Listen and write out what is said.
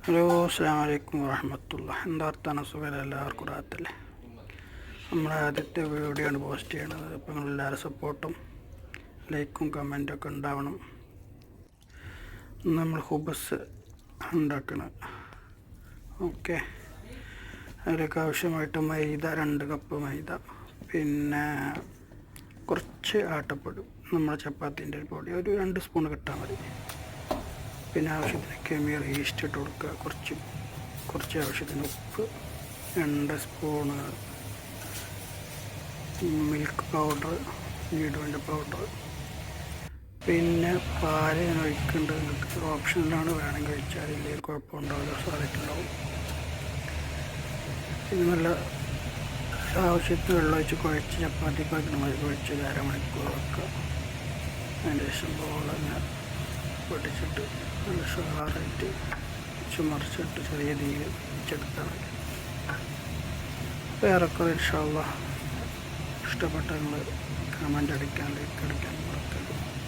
Hello അസ്സലാമു അലൈക്കും വറഹ്മത്തുള്ളാഹി. എന്താ വർത്താനം? സുഖമല്ലേ? എല്ലാവർക്കും റാഹത്തല്ലേ? നമ്മുടെ ആദ്യത്തെ വീഡിയോ ആണ് പോസ്റ്റ് ചെയ്യണത്. അപ്പോൾ നിങ്ങളെല്ലാവരും സപ്പോർട്ടും ലൈക്കും കമൻറ്റൊക്കെ ഉണ്ടാവണം. നമ്മൾ ഹുബസ് ഉണ്ടാക്കണം. ഓക്കെ, അതിലേക്ക് ആവശ്യമായിട്ട് മൈദ 2 കപ്പ് മൈദ, പിന്നെ കുറച്ച് ആട്ടപ്പൊടി, നമ്മുടെ ചപ്പാത്തിൻ്റെ പൊടി ഒരു 2 സ്പൂൺ കിട്ടാൽ മതി. പിന്നെ ആവശ്യത്തിന് കെമിയർ ഈസ്റ്റ് ഇട്ട് കൊടുക്കുക, കുറച്ച് ആവശ്യത്തിന് ഉപ്പ്, 2 സ്പൂണ് മിൽക്ക് പൗഡർ, നീഡുവിൻ്റെ പൗഡർ, പിന്നെ പാല് ഞാൻ ഒഴിക്കുന്നുണ്ട്. നിങ്ങൾക്ക് ഓപ്ഷനിലാണ്, വേണമെങ്കിൽ ഒഴിച്ചാൽ ഇല്ലെങ്കിൽ കുഴപ്പമുണ്ടാവില്ല, സാധിക്കുന്നുണ്ടാവും. പിന്നെ നല്ല ആവശ്യത്തിന് വെള്ളം ഒഴിച്ച് കുഴച്ച് ചപ്പാത്തിക്ക് വയ്ക്കുന്ന മതി കുഴച്ച് 1/2 മണിക്കൂർ വെക്കുക. അതിന് ശേഷം ബോളങ്ങനെ പൊടിച്ചിട്ട് നല്ല ഷുഗറായിട്ട് മറിച്ചിട്ട് ചെറിയ തീയിൽ വെച്ചെടുത്താൽ മതി. വേറെയൊക്കെ ഇൻഷാ അല്ലാഹ് ഇഷ്ടപ്പെട്ട നിങ്ങൾ കമൻ്റ് അടിക്കാൻ, ലൈക്ക് അടിക്കാൻ മറക്കരുത്.